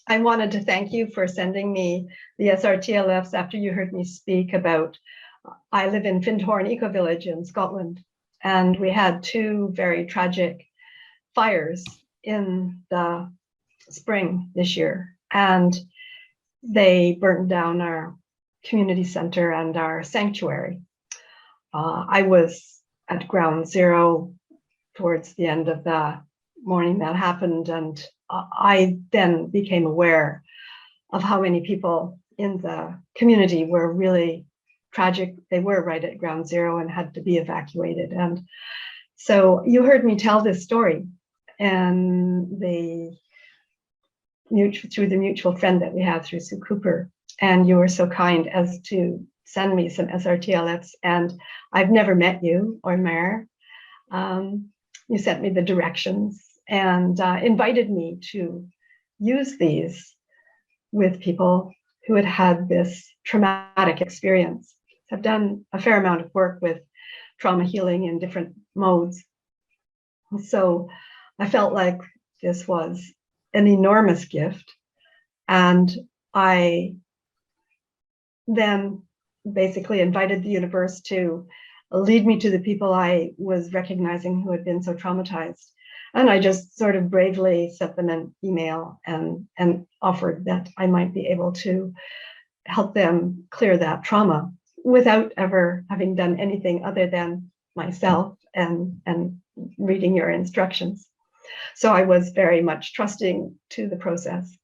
I wanted to thank you for sending me the SRTLFs after you heard me speak about, I live in Findhorn Eco Village in Scotland, and we had two very tragic fires in the spring this year, and they burned down our community center and our sanctuary. I was at ground zero towards the end of the morning that happened, and I then became aware of how many people in the community were really tragic. They were right at ground zero and had to be evacuated. And so you heard me tell this story, and through the mutual friend that we have through Sue Cooper, and you were so kind as to send me some SRTLFs, and I've never met you or Mare. You sent me the directions and invited me to use these with people who had had this traumatic experience. I've done a fair amount of work with trauma healing in different modes. So I felt like this was an enormous gift. And I then basically invited the universe to lead me to the people I was recognizing who had been so traumatized. And I just sort of bravely sent them an email and offered that I might be able to help them clear that trauma without ever having done anything other than myself and reading your instructions. So I was very much trusting to the process.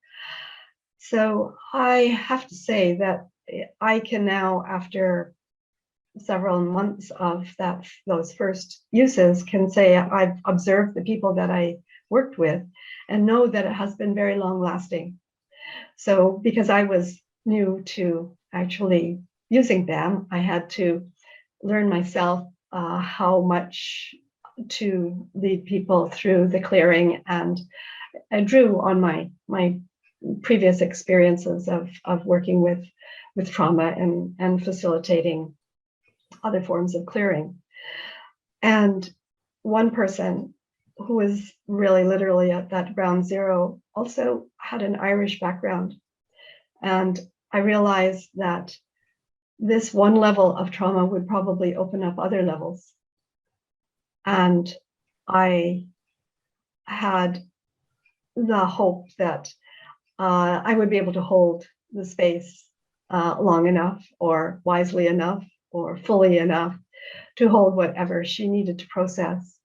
So I have to say that I can now, after several months of those first uses, can say I've observed the people that I worked with and know that it has been very long lasting. So because I was new to actually using them, I had to learn myself how much to lead people through the clearing, and I drew on my previous experiences of working with trauma and facilitating other forms of clearing. And one person who was really literally at that ground zero also had an Irish background. And I realized that this one level of trauma would probably open up other levels. And I had the hope that I would be able to hold the space long enough or wisely enough or fully enough to hold whatever she needed to process.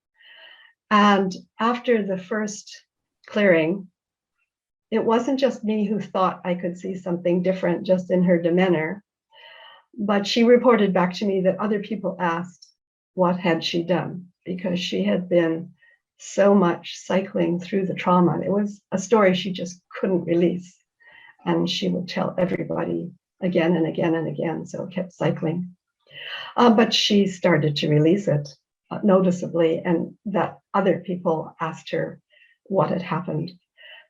And after the first clearing, it wasn't just me who thought I could see something different just in her demeanor, but she reported back to me that other people asked what had she done, because she had been so much cycling through the trauma. It was a story she just couldn't release, and she would tell everybody again and again and again, so it kept cycling. But she started to release it noticeably, and that other people asked her what had happened.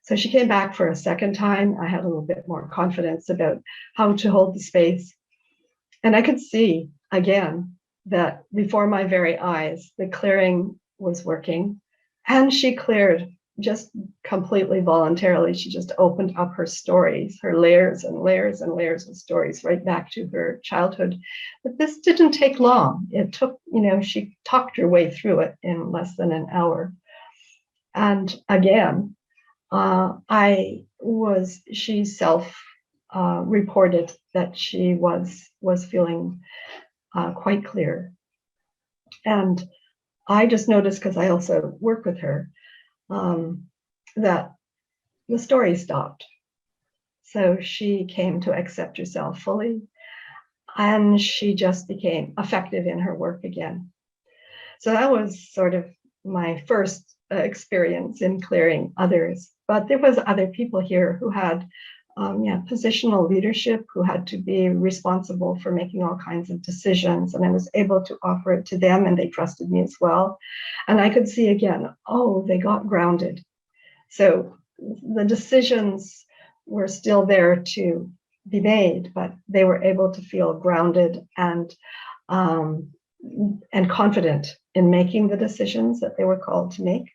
So she came back for a second time. I had a little bit more confidence about how to hold the space. And I could see again that before my very eyes, the clearing was working, and she cleared just completely voluntarily. She just opened up her stories, her layers and layers and layers of stories right back to her childhood. But this didn't take long. It took, she talked her way through it in less than an hour. And again, she self-reported that she was feeling quite clear. And I just noticed, because I also work with her, that the story stopped. So she came to accept herself fully, and she just became effective in her work again. So that was sort of my first experience in clearing others. But there was other people here who had positional leadership, who had to be responsible for making all kinds of decisions, and I was able to offer it to them, and they trusted me as well. And I could see again, they got grounded. So the decisions were still there to be made, but they were able to feel grounded and confident in making the decisions that they were called to make.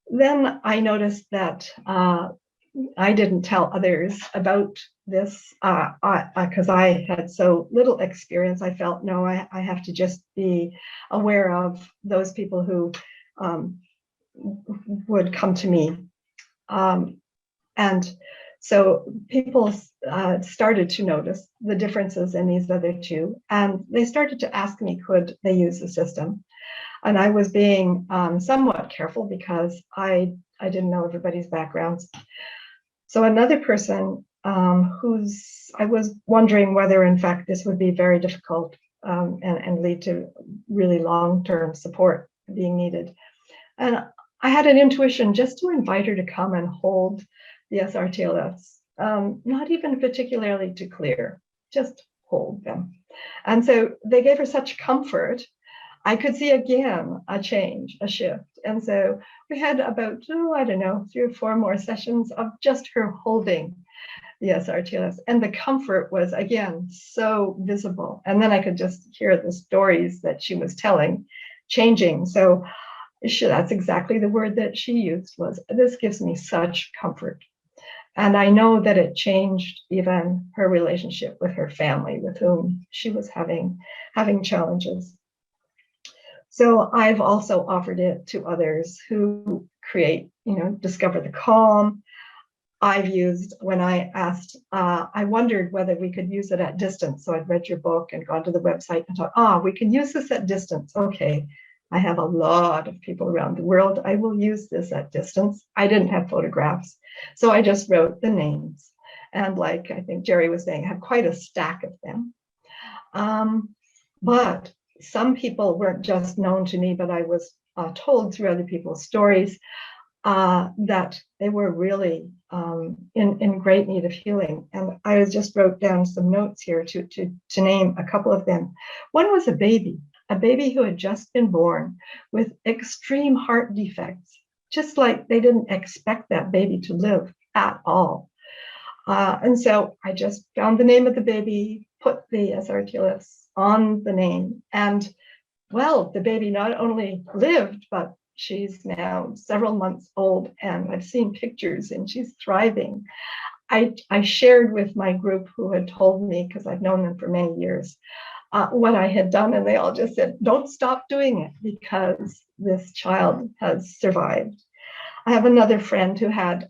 Then I noticed that I didn't tell others about this because I had so little experience. I felt, no, I have to just be aware of those people who would come to me. And so people started to notice the differences in these other two, and they started to ask me, could they use the system? And I was being somewhat careful because I didn't know everybody's backgrounds. So another person I was wondering whether in fact this would be very difficult and lead to really long-term support being needed. And I had an intuition just to invite her to come and hold the SRTLFs, not even particularly to clear, just hold them. And so they gave her such comfort. I could see again a change, a shift. And so we had about, I don't know, 3 or 4 more sessions of just her holding the SRTLFs. And the comfort was, again, so visible. And then I could just hear the stories that she was telling, changing. So that's exactly the word that she used, was, this gives me such comfort. And I know that it changed even her relationship with her family, with whom she was having challenges. So I've also offered it to others who create, discover the calm. I've used, when I asked, I wondered whether we could use it at distance. So I'd read your book and gone to the website and thought, we can use this at distance. Okay, I have a lot of people around the world. I will use this at distance. I didn't have photographs, so I just wrote the names. And like I think Jerry was saying, I have quite a stack of them. But some people weren't just known to me, but I was told through other people's stories that they were really in great need of healing. And I just wrote down some notes here to name a couple of them. One was a baby who had just been born with extreme heart defects, just like they didn't expect that baby to live at all. And so I just found the name of the baby, put the SRTLFs on the name, and well, the baby not only lived, but she's now several months old, and I've seen pictures and she's thriving. I shared with my group, who had told me, because I've known them for many years, what I had done, and they all just said, don't stop doing it because this child has survived. I have another friend who had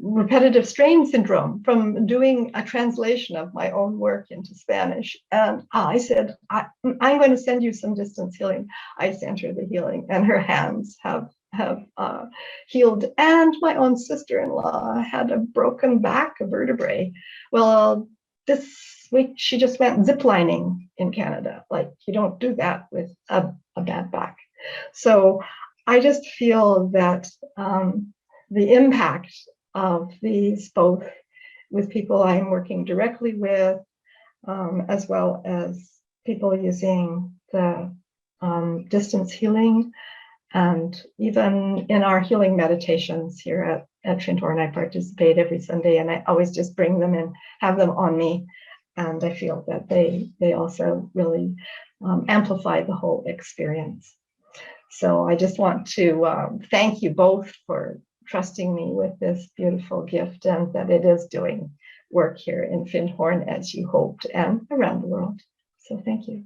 repetitive strain syndrome from doing a translation of my own work into Spanish. And I said, I'm going to send you some distance healing. I sent her the healing, and her hands have healed. And my own sister-in-law had a broken back, a vertebrae. Well, this week she just went ziplining in Canada. Like, you don't do that with a bad back. So I just feel that the impact of these, both with people I'm working directly with, as well as people using the distance healing, and even in our healing meditations here at Findhorn, I participate every Sunday, and I always just bring them and have them on me. And I feel that they also really amplify the whole experience. So I just want to thank you both for trusting me with this beautiful gift, and that it is doing work here in Findhorn as you hoped, and around the world. So thank you.